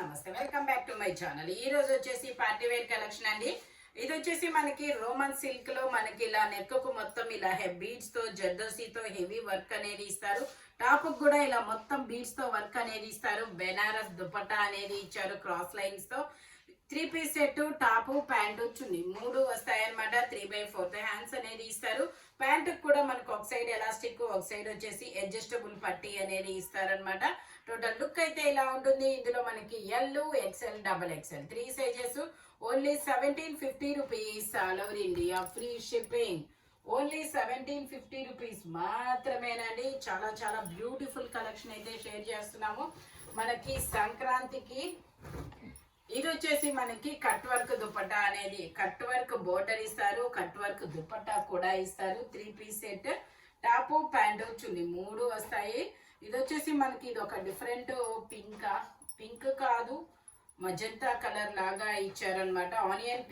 నమస్తే, welcome back to my channel. ఈ రోజు వచ్చేసి పార్టీ వేర్ కలెక్షన్ అండి. ఇది వచ్చేసి మనకి రోమన్ సిల్క్ లో మనకి ఇలా నెక్కకు మొత్తం ఇలా బీడ్స్ తో జర్దోసీతో హెవీ వర్క్ అనేది ఇస్తారు. టాప్ కూడా ఇలా మొత్తం బీడ్స్ తో వర్క్ అనేది ఇస్తారు. బెనారస్ దుపట్టా అనేది ఇచ్చారు క్రాస్ లైన్స్ తో. 3 piece set, top, pant, chunni 3 వస్తాయన్నమాట. 3/4 హ్యాండ్స్ అనేది ఇస్తారు. ప్యాంటు కూడా మనకు ఒక సైడ్ ఎలాస్టిక్, ఒక సైడ్ వచ్చేసి అడ్జస్టబుల్ పట్టీ అనేది ఇస్తారనమాట. టోటల్ లుక్ అయితే ఇలా ఉంటుంది. ఇందులో మనకి L, XL, XXL 3 sizes. Only 1750 rupees. All over India free shipping. Only 1750 rupees మాత్రమేనండి. చాలా చాలా బ్యూటిఫుల్ కలెక్షన్ అయితే షేర్ చేస్తున్నాము. మనకి సంక్రాంతికి ఇది వచ్చేసి మనకి కట్ వర్క్ దుపట్టా అనేది, కట్ వర్క్ బోర్డర్ ఇస్తారు, కట్ వర్క్ దుపట్టా కూడా ఇస్తారు. 3 piece set, top, pant, chunni 3 వస్తాయి. ఇది వచ్చేసి మనకి ఇది ఒక డిఫరెంట్ పింక్ కాదు, మజంతా కలర్ లాగా ఇచ్చారనమాట. ఆనియన్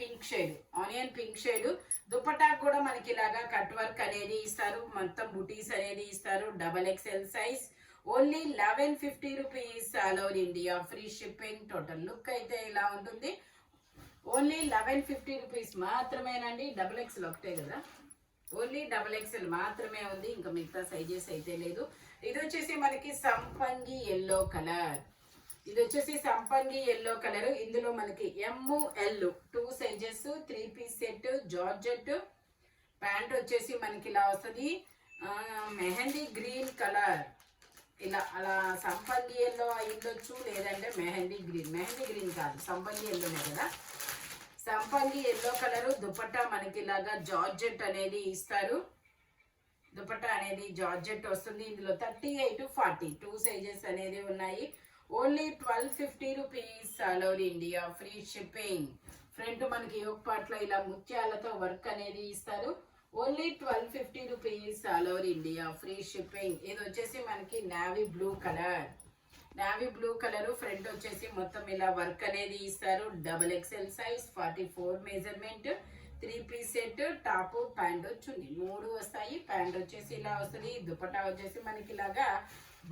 పింక్ షేడ్ దుపట్టా కూడా మనకి ఇలాగా కట్ వర్క్ అనేది ఇస్తారు. మొత్తం బుటీస్ అనేది ఇస్తారు. XXL size. Only 1150 rupees. All over India free shipping. Total look అయితే ఇలా ఉంటుంది. ఓన్లీ 1150 రూపీస్ మాత్రమేనండి. XXL ఒకటే కదా, ఓన్లీ XXL మాత్రమే ఉంది, ఇంకా మిగతా సైజెస్ అయితే లేదు. ఇది వచ్చేసి మనకి సంపంగి ఎల్లో కలర్. ఇందులో మనకి ML 2 sizes. 3 piece set, georgette. Pant వచ్చేసి మనకి ఇలా వస్తుంది. మెహందీ గ్రీన్ కలర్, ఇలా అలా సంపంగి ఎల్లో అయ్యిండొచ్చు, లేదంటే మెహందీ గ్రీన్ కాదు, సంపంగి ఎల్లోనే కదా. సంపంగి ఎల్లో కలరు. దుపట్టా మనకి ఇలాగా జార్జెట్ అనేది ఇస్తారు. దుపట్టా అనేది జార్జెట్ వస్తుంది. ఇందులో 38, 40 2 సైజెస్ అనేది ఉన్నాయి. Only 1250 rupees. All over India free shipping. Front మనకి యోక్ పార్ట్ లో ఇలా ముత్యాలతో వర్క్ అనేది ఇస్తారు. Only 1250 rupees. All over India free shipping. ఇది వచ్చేసి మనకి నావీ బ్లూ కలర్. ఫ్రంట్ వచ్చేసి మొత్తం ఇలా వర్క్ అనేది ఇస్తారు. XXL size, 44 measurement. 3 piece set, top, pant, chunni 3 వస్తాయి. ప్యాంట్ వచ్చేసి ఇలా వస్తుంది. దుపట్టా వచ్చేసి మనకి ఇలాగా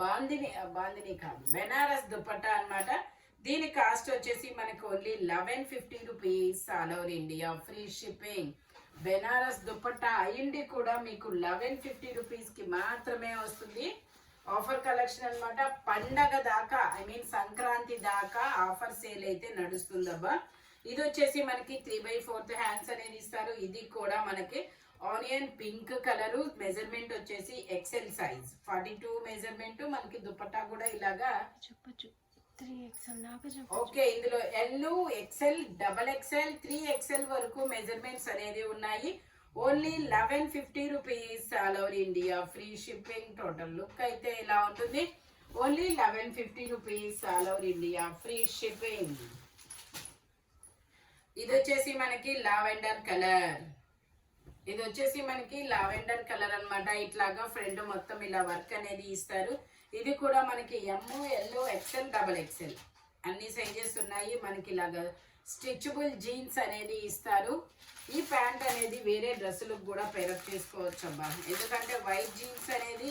బాందిని కాదు, బెనారస్ దుపట్టా అన్నమాట. దీని కాస్ట్ వచ్చేసి మనకి only 1150 rupees. All over India free shipping. Banaras dupatta అయ్యింది కూడా మీకు 1150 రూపీస్ కి మాత్రమే వస్తుంది. ఆఫర్ కలెక్షన్ అన్నమాట. పండగ దాకా, సంక్రాంతి దాకా ఆఫర్ సేల్ అయితే నడుస్తుందబ్బా. ఇది వచ్చేసి మనకి 3/4 హ్యాండ్స్ అనేది ఇస్తారు. ఇది కూడా మనకి ఆనియన్ పింక్ కలరు. మెజర్మెంట్ వచ్చేసి XL సైజ్, 42 మెజర్మెంట్. మనకి దుపట్టా కూడా ఇలాగా చెప్పచ్చు. ఓకే, ఇందులో ఎల్, ఎక్స్ఎల్, XXL 3XL వరకు మెజర్మెంట్స్ అనేది ఉన్నాయి. Only 1150 rupees. All over India free shipping. Total look అయితే ఇలా ఉంటుంది. Only 1150 rupees. All over India free shipping. ఇది వచ్చేసి మనకి లావెండర్ కలర్ అన్నమాట. ఇట్లాగా ఫ్రంట్ మొత్తం ఇలా వర్క్ అనేది ఇస్తారు. ఇది కూడా మనకి ML, XL, XXL అన్ని సైజెస్ ఉన్నాయి. మనకి ఇలాగా స్ట్రెచబుల్ జీన్స్ అనేది ఇస్తారు. ఈ ప్యాంట్ అనేది వేరే డ్రెస్సులకు కూడా పేరప్ చేసుకోవచ్చు అబ్బా, ఎందుకంటే వైట్ జీన్స్ అనేది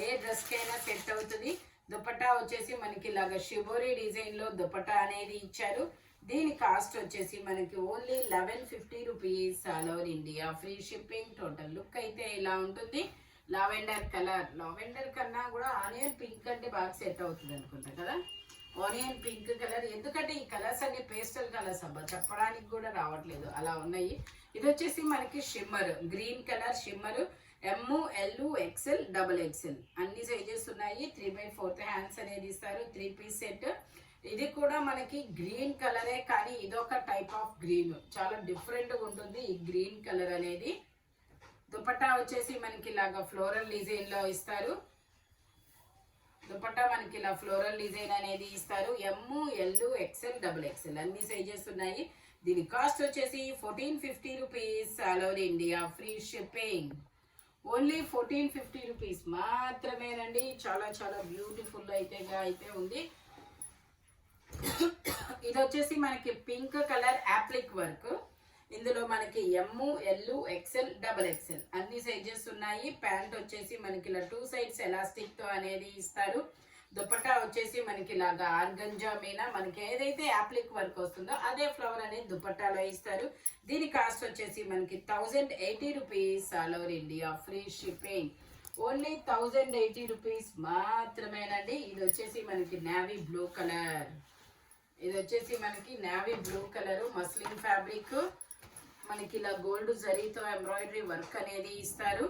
ఏ డ్రెస్కైనా సెట్ అవుతుంది. దుపట్టా వచ్చేసి మనకి ఇలాగా షిబోరి డిజైన్ లో దుపట్టా అనేది ఇచ్చారు. దీని కాస్ట్ వచ్చేసి మనకి only 1150 rupees. All over India free shipping. Total look అయితే ఇలా ఉంటుంది. లావెండర్ కన్నా కూడా ఆనియన్ పింక్ అంటే బాగా సెట్ అవుతుంది అనుకుంటా కదా. ఆనియన్ పింక్ కలర్, ఎందుకంటే ఈ కలర్స్ అన్ని పేస్టల్ కలర్స్ అబ్బా, చెప్పడానికి కూడా రావట్లేదు, అలా ఉన్నాయి. ఇది వచ్చేసి మనకి green colour shimmer. ML, XL, XXL అన్ని సైజెస్ ఉన్నాయి. 3/4 హ్యాండ్స్ అనేది ఇస్తారు. 3 పీస్ సెట్. ఇది కూడా మనకి గ్రీన్ కలరే, కానీ ఇదొక టైప్ ఆఫ్ గ్రీన్, చాలా డిఫరెంట్ గా ఉంటుంది ఈ గ్రీన్ కలర్ అనేది. దుపట్టా వచ్చేసి మనకి ఇలాగా ఫ్లోరల్ డిజైన్ లో ఇస్తారు. అనేది ఇస్తారు. ML, XL, XXL అన్ని సైజెస్ ఉన్నాయి. దీని కాస్ట్ వచ్చేసి 1450 rupees. All over India free shipping. Only 1450 rupees మాత్రమేనండి. చాలా చాలా బ్యూటిఫుల్ అయితే ఉంది. ఇది వచ్చేసి మనకి పింక్ కలర్ యాప్లిక్ వర్క్. ఇందులో మనకి ML, XL, XXL అన్ని సైజెస్ ఉన్నాయి. ప్యాంట్ వచ్చేసి మనకి ఇలా 2 సైడ్స్ ఎలాస్టిక్ తో అనేది ఇస్తారు. దుపట్టా వచ్చేసి మనకి ఇలాగా ఆర్గంజా మీద మనకి ఏదైతే యాప్లిక్ వర్క్ వస్తుందో అదే ఫ్లవర్ అనేది దుపట్టాలో ఇస్తారు. దీని కాస్ట్ వచ్చేసి మనకి 1080 rupees all over India, free shipping. Only 1080 rupees మాత్రమేనండి. ఇది వచ్చేసి మనకి నేవీ బ్లూ కలర్. ఇది వచ్చేసి మనకి navy blue colour muslin fabric. మనకి ఇలా గోల్డ్ జరీతో ఎంబ్రాయిడరీ వర్క్ అనేది ఇస్తారు.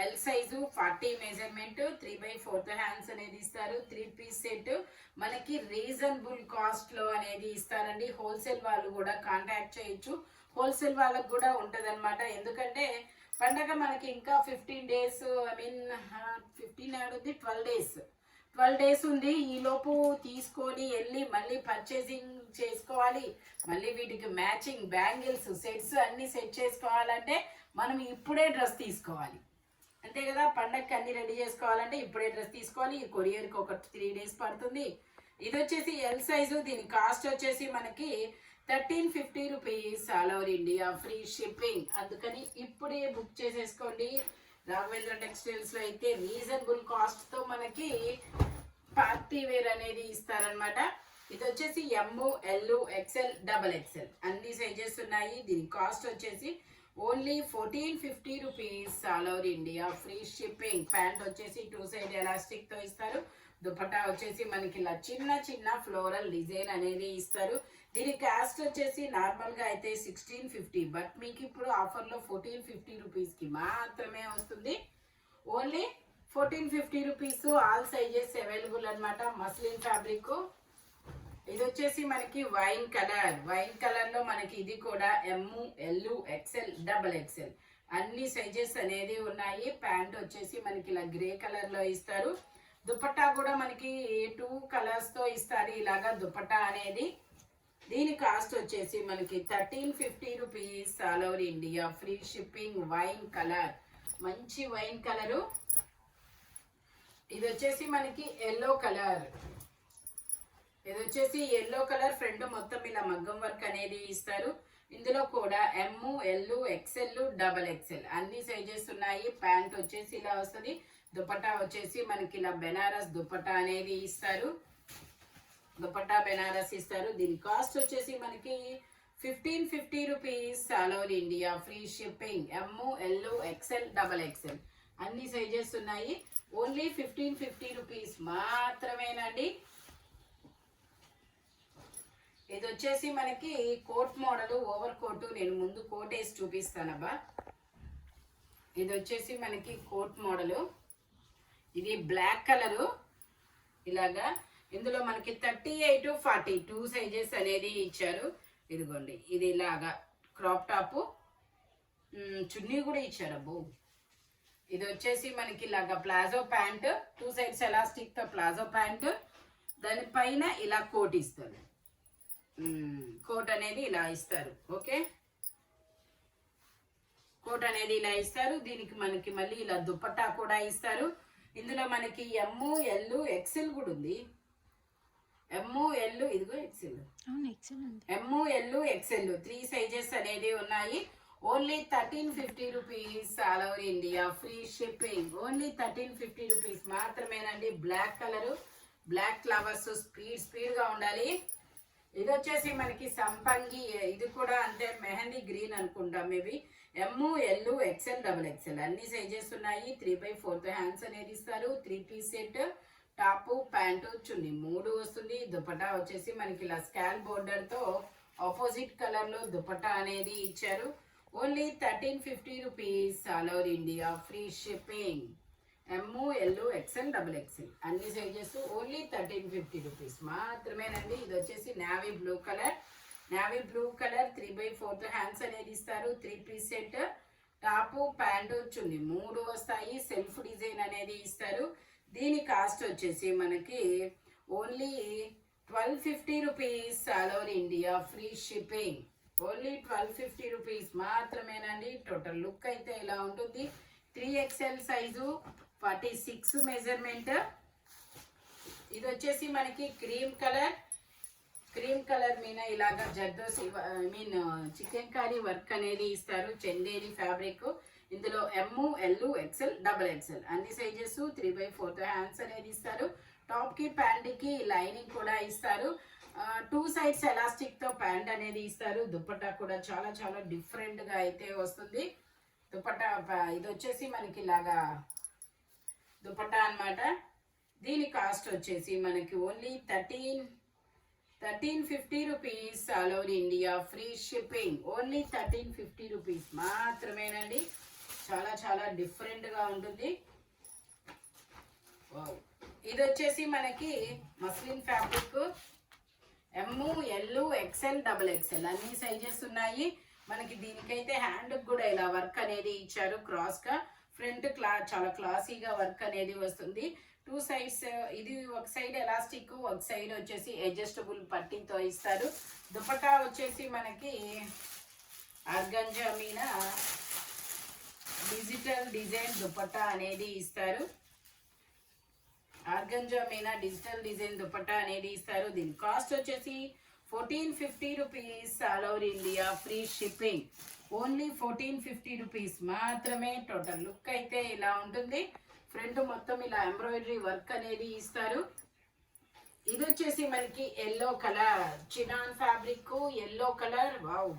ఎల్ సైజు 40 మెజర్మెంట్, 3/4 హ్యాండ్స్ అనేది ఇస్తారు. 3 పీస్ సెట్ మనకి రీజనబుల్ కాస్ట్ లో అనేది ఇస్తారండి. హోల్సేల్ వాళ్ళు కూడా కాంటాక్ట్ చేయొచ్చు. హోల్సేల్ వాళ్ళకు కూడా ఉంటది అనమాట. ఎందుకంటే పండగ మనకి ఇంకా 15 డేస్, 15 ఆడుంది, 12 డేస్ ఉంది. ఈ లోపు తీసుకొని వెళ్ళి మళ్ళీ పర్చేసింగ్ చేసుకోవాలి. మళ్ళీ వీటికి మ్యాచింగ్ బ్యాంగిల్స్ సెట్స్ అన్ని సెట్ చేసుకోవాలంటే మనం ఇప్పుడే డ్రెస్ తీసుకోవాలి, అంతే కదా. పండగకి అన్ని రెడీ చేసుకోవాలంటే ఇప్పుడే డ్రెస్ తీసుకోవాలి. ఈ కొరియర్కి ఒక 3 డేస్ పడుతుంది. ఇది వచ్చేసి ఎల్ సైజు. దీని కాస్ట్ వచ్చేసి మనకి 1350 rupees all over India, free shipping. అందుకని ఇప్పుడే బుక్ చేసేసుకోండి. రాఘవేంద్ర టెక్స్టైల్స్ లో అయితే రీజనబుల్ కాస్ట్ తో మనకి పార్టీ వేర్ అనేది ఇస్తారనమాట. ఇది వచ్చేసి ఎమ్, ఎల్, ఎక్స్ఎల్, XXL అన్ని సైజెస్ ఉన్నాయి. దీని కాస్ట్ వచ్చేసి only 1450 rupees all over India, free shipping. Pant వచ్చేసి 2 సైడ్ ఎలాస్టిక్ తో ఇస్తారు. దుపట్టా వచ్చేసి మనకి ఇలా చిన్న చిన్న ఫ్లోరల్ డిజైన్ అనేది ఇస్తారు. దీని కాస్ట్ వచ్చేసి నార్మల్ గా అయితే 1650, బట్ మీకు ఇప్పుడు ఆఫర్ లో 1450 రూపీస్ కి మాత్రమే వస్తుంది. Only 1450 rupees. All sizes available అనమాట. Muslin fabric. ఇది వచ్చేసి మనకి వైన్ కలర్ లో మనకి ఇది కూడా ఎమ్, ఎల్, XL, XXL అన్ని సైజెస్ అనేది ఉన్నాయి. ప్యాంట్ వచ్చేసి మనకి ఇలా గ్రే కలర్ లో ఇస్తారు. దుపట్టా కూడా మనకి 2 కలర్స్ తో ఇస్తారు ఇలాగా దుపట్టా అనేది. దీని కాస్ట్ వచ్చేసి మనకి 1350 rupees all over India, free shipping. Wine colour, మంచి వైన్ కలరు. ఇది వచ్చేసి మనకి ఎల్లో కలర్. ఇది వచ్చేసి ఎల్లో కలర్. ఫ్రంట్ మొత్తం ఇలా మగ్గం వర్క్ అనేది ఇస్తారు. ఇందులో కూడా ఎమ్, ఎల్, XL, XXL అన్ని సైజెస్ ఉన్నాయి. ప్యాంట్ వచ్చేసి ఇలా వస్తుంది. దుపట్టా వచ్చేసి మనకి ఇలా బెనారస్ దుపట్టా అనేది ఇస్తారు. దుపట్టా బెనారస్ ఇస్తారు. దీని కాస్ట్ వచ్చేసి మనకి 1550 rupees all over India, free shipping. M, L, XL, XXL అన్ని సైజెస్ ఉన్నాయి. ఓన్లీ 1550 రూపీస్ మాత్రమేనండి. ఇది వచ్చేసి మనకి కోట్ మోడల్, ఓవర్ కోటు. నేను ముందు కోట్ వేసి చూపిస్తానబ్బా. ఇది వచ్చేసి మనకి కోట్ మోడల్. ఇది బ్లాక్ కలరు ఇలాగా. ఇందులో మనకి 38, 40 2 సైజెస్ అనేది ఇచ్చారు. ఇదిగోండి, ఇది ఇలాగా క్రాప్ టాప్. చున్నీ కూడా ఇచ్చారు అబ్బో. ఇది వచ్చేసి మనకి ఇలాగా ప్లాజో ప్యాంట్, 2 సైడ్స్ ఎలాస్టిక్ తో ప్లాజో ప్యాంట్. దానిపైన ఇలా కోట్ ఇస్తారు. కోట్ అనేది ఇలా ఇస్తారు. ఓకే, కోట్ అనేది ఇలా ఇస్తారు. దీనికి మనకి మళ్ళీ ఇలా దుపట్టా కూడా ఇస్తారు. ఇందులో మనకి ఎమ్, ఎల్, XL కూడా ఉంది. ఎమ్, ఎల్, ఇదిగో XL. M, L, XL 3 sizes అనేది ఉన్నాయి. Only 1350 rupees all over India, free shipping. Only 1350 rupees మాత్రమేనండి. Black colour, black flowers speed గా ఉండాలి. ఇది వచ్చేసి మనకి సంపంగి. ఇది కూడా అంటే మెహందీ గ్రీన్ అనుకుంటా maybe. M, L, XL, XXL అన్ని సైజెస్ ఉన్నాయి. 3/4 హ్యాండ్స్ అనేది ఇస్తారు. 3 piece set. Top, pant, chunni 3 వస్తుంది. దుపట్టా వచ్చేసి మనకి ఇలా స్కాల్ బోర్డర్ తో ఆపోజిట్ కలర్ లో దుపట్టా అనేది ఇచ్చారు. Only 1350 rupees all over India, free shipping. M, L, XL, XXL అన్ని సైజెస్. ఓన్లీ 1350 రూపీస్ మాత్రమేనండి. ఇది వచ్చేసి నేవీ బ్లూ కలర్. 3/4 హ్యాండ్స్ అనేది ఇస్తారు. 3 piece set. Top, pant, chunni 3 వస్తాయి. సెల్ఫ్ డిజైన్ అనేది ఇస్తారు. దీని కాస్ట్ వచ్చేసి మనకి only 1250 rupees all over India, free shipping. Only 1250 rupees మాత్రమేనండి. టోటల్ లుక్ అయితే ఇలా ఉంటుంది. 3XL size, 46 measurement. ఇది వచ్చేసి మనకి క్రీమ్ కలర్ మీద ఇలాగా జర్దోసి చికెన్ కర్రీ వర్క్ అనేది ఇస్తారు. చందేరి ఫ్యాబ్రిక్. ఇందులో ఎమ్, ఎల్, XL, XXL అన్ని సైజెస్. 3/4 హ్యాండ్స్ అనేది ఇస్తారు. టాప్కి ప్యాంట్కి లైనింగ్ కూడా ఇస్తారు. 2 సైడ్స్ ఎలాస్టిక్తో ప్యాంట్ అనేది ఇస్తారు. దుపట్టా కూడా చాలా చాలా డిఫరెంట్గా అయితే వస్తుంది. దుపట్టా ఇది వచ్చేసి మనకి ఇలాగా దుపట్టా అన్నమాట. దీని కాస్ట్ వచ్చేసి మనకి only 1350 rupees all over India, free shipping. Only 1350 rupees మాత్రమేనండి. చాలా చాలా డిఫరెంట్గా ఉంటుంది. ఇది వచ్చేసి మనకి muslin fabric. M, L, XL, double XL అన్ని సైజెస్ ఉన్నాయి మనకి. దీనికైతే హ్యాండ్ కూడా ఇలా వర్క్ అనేది ఇచ్చారు క్రాస్గా. ఫ్రంట్ చాలా క్లాసీగా వర్క్ అనేది వస్తుంది. 2 సైడ్స్, ఇది ఒక సైడ్ ఎలాస్టిక్, ఒక సైడ్ వచ్చేసి అడ్జస్టబుల్ పట్టీతో ఇస్తారు. దుపట్టా వచ్చేసి మనకి ఆర్గంజా మీద డిజిటల్ డిజైన్ దుపట్టా అనేది ఇస్తారు. ఆర్గంజా మీద డిజిటల్ డిజైన్ దుపట్టా అనేది ఇస్తారు. దీని కాస్ట్ వచ్చేసి 1450 rupees all over India, free shipping. Only 1450 rupees మాత్రమే. టోటల్ లుక్ అయితే ఇలా ఉంటుంది. ఫ్రంట్ మొత్తం ఇలా ఎంబ్రాయిడరీ వర్క్ అనేది ఇస్తారు. ఇది వచ్చేసి మనకి yellow colour chinon fabric, yellow colour. Wow,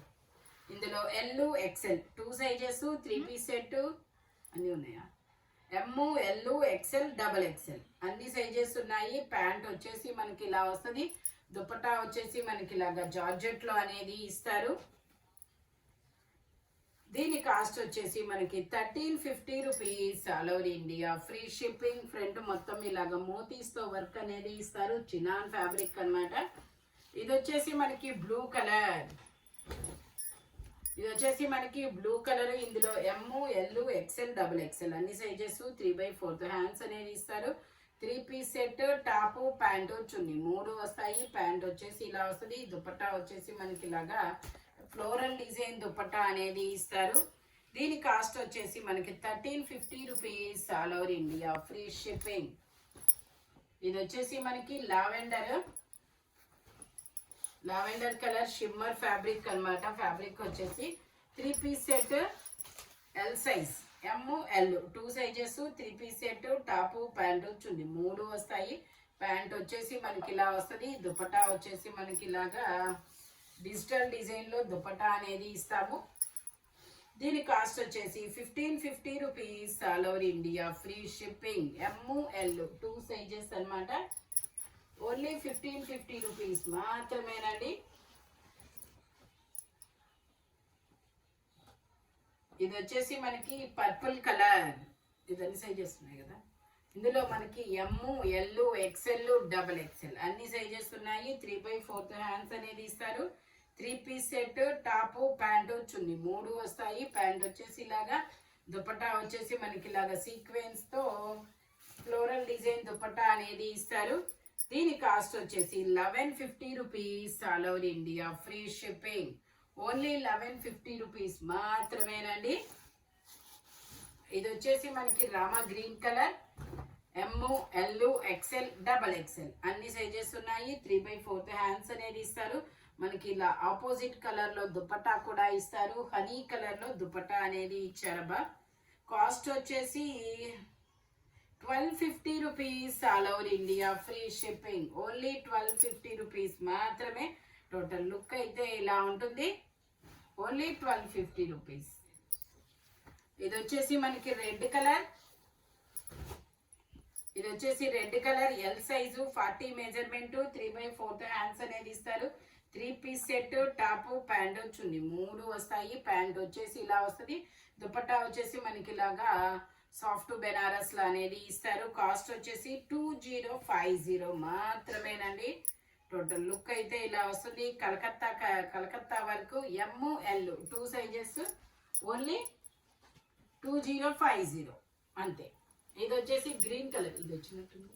ఇందులో L, XL 2 sizes, 3 piece set అన్నీ ఉన్నాయా? M, L, XL, double XL అన్ని సైజెస్ ఉన్నాయి. ప్యాంట్ వచ్చేసి మనకి ఇలా వస్తుంది. దుపట్టా వచ్చేసి మనకి ఇలాగా జార్జెట్లో అనేది ఇస్తారు. దీని కాస్ట్ వచ్చేసి మనకి 1350 rupees all over India, free shipping. Front మొత్తం ఇలాగ మోతీస్తో వర్క్ అనేది ఇస్తారు. చినాన్ ఫ్యాబ్రిక్ అన్నమాట. ఇది వచ్చేసి మనకి బ్లూ కలర్. ఇది వచ్చేసి మనకి బ్లూ కలర్. ఇందులో ఎమ్, ఎల్, ఎక్సెల్, డబుల్ ఎక్సెల్ అన్ని సైజెస్, 3/4 హ్యాండ్స్ అనేది ఇస్తారు. 3 piece set, top, pant, chunni 3 వస్తాయి. ప్యాంట్ వచ్చేసి ఇలా వస్తుంది. దుపట్టా వచ్చేసి మనకి ఇలాగా ఫ్లోరల్ డిజైన్ దుపట్టా అనేది ఇస్తారు. దీని కాస్ట్ వచ్చేసి మనకి 1350 rupees all over India, free shipping. ఇది వచ్చేసి మనకి లావెండర్ కలర్ షిమ్మర్ ఫ్యాబ్రిక్ అన్నమాట. ఫ్యాబ్రిక్ వచ్చేసి 3 piece set, L size, M, L 2 sizes, 3 piece set, top, pant, chunni 3 వస్తాయి. ప్యాంట్ వచ్చేసి మనకి ఇలా వస్తుంది. దుపట్టా వచ్చేసి మనకి ఇలాగా డిజిటల్ డిజైన్లో దుపట్టా అనేది ఇస్తాము. దీని కాస్ట్ వచ్చేసి 1550 rupees all over India, free shipping. M, L 2 sizes అన్నమాట. ఓన్లీ 1550 రూపీస్ మాత్రమేనండి. ఇది వచ్చేసి మనకి పర్పుల్ కలర్. ఇది అన్ని సైజెస్ ఉన్నాయి కదా. ఇందులో మనకి ఎమ్, ఎల్, ఎక్సెల్, డబల్ ఎక్సెల్ అన్ని సైజెస్ ఉన్నాయి. 3/4 హ్యాండ్స్ అనేది ఇస్తారు. 3 piece set, top, pant, chunni 3 వస్తాయి. ప్యాంట్ వచ్చేసి ఇలాగా. దుపట్టా వచ్చేసి మనకి ఇలాగా సీక్వెన్స్తో ఫ్లోరల్ డిజైన్ దుపట్టా అనేది ఇస్తారు. దీని కాస్ట్ వచ్చేసి 1150 rupees all over India, free shipping. Only 1150 rupees మాత్రమేనండి. ఇది వచ్చేసి మనకి Rama green colour. M, L, XL, double XL అన్ని సైజెస్ ఉన్నాయి. 3/4 హ్యాండ్స్ అనేది ఇస్తారు. మనకి ఇలా ఆపోజిట్ కలర్లో దుపట్టా కూడా ఇస్తారు. హనీ కలర్లో దుపట్టా అనేది ఇచ్చారబ్బా. కాస్ట్ వచ్చేసి 1250 rupees all over India, free shipping. Only 1250 rupees మాత్రమే. టోటల్ లుక్ అయితే ఇలా ఉంటుంది. Only 1250 rupees. ఇది వచ్చేసి మనకి రెడ్ కలర్. ఇది వచ్చేసి red colour L size, 40 measurement, 3/4 hands అనేది ఇస్తారు. 3 piece set, top, pant, chunni 3 వస్తాయి. ప్యాంట్ వచ్చేసి ఇలా వస్తుంది. దుపట్టా వచ్చేసి మనకి ఇలాగా సాఫ్ట్ బెనారస్ లా అనేది ఇస్తారు. కాస్ట్ వచ్చేసి 2050 మాత్రమేనండి. టోటల్ లుక్ అయితే ఇలా వస్తుంది. కలకత్తా వరకు ఎమ్, ఎల్ 2 సైజెస్, ఓన్లీ 2050 అంతే. ఇది వచ్చేసి గ్రీన్ కలర్. ఇది వచ్చినట్టుంది.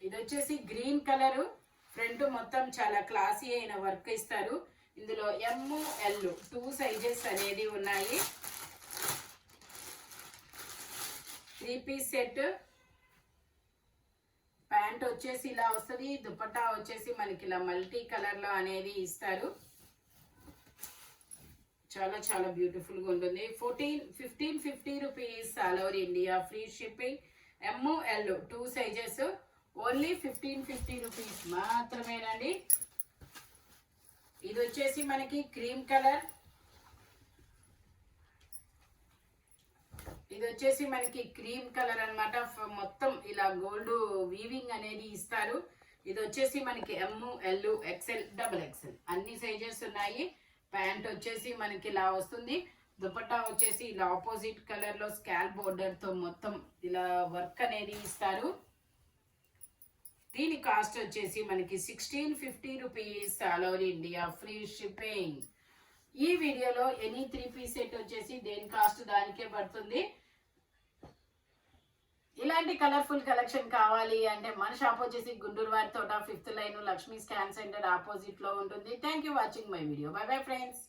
ఇది వచ్చేసి గ్రీన్ కలరు. ఫ్రంట్ మొత్తం చాలా క్లాసీ అయిన వర్క్ ఇస్తారు. ఇందులో ఎమ్, ఎల్ 2 సైజెస్ అనేది ఉన్నాయి. 3 పీస్ సెట్. ప్యాంట్ వచ్చేసి ఇలా వస్తుంది. దుపట్టా వచ్చేసి మనకి ఇలా మల్టీ కలర్లో అనేది ఇస్తారు. చాలా చాలా బ్యూటిఫుల్గా ఉంటుంది. 1550 rupees all over India, free shipping. M, L 2 sizes, only 1550 rupees మాత్రమేనండి. ఇది వచ్చేసి మనకి క్రీమ్ కలర్, ఇది వచ్చేసి మనకి క్రీమ్ కలర్ అన్నమాట. మొత్తం ఇలా గోల్డ్ వీవింగ్ అనేది ఇస్తారు. ఇది వచ్చేసి మనకి ML XL XXL అన్ని సైజెస్ ఉన్నాయి. ప్యాంట్ వచ్చేసి మనకి ఇలా వస్తుంది. దుపట్టా వచ్చేసి ఇలా ఆపోజిట్ కలర్ లో స్కాల్ బోర్డర్ తో మొత్తం ఇలా వర్క్ అనేది ఇస్తారు. దీని కాస్ట్ వచ్చేసి మనకి 1650 rupees, all over India free shipping. ఈ వీడియోలో ఎనీ 3 పీస్ సెట్ వచ్చేసి దేని కాస్ట్ దానికే పడుతుంది. ఇలాంటి కలర్ఫుల్ కలెక్షన్ కావాలి అంటే మన షాప్ వచ్చేసి గుంటూరు వారి తోట 5th line Lakshmi scan centre opposite లో ఉంటుంది. Thank you watching my video. By bye friends.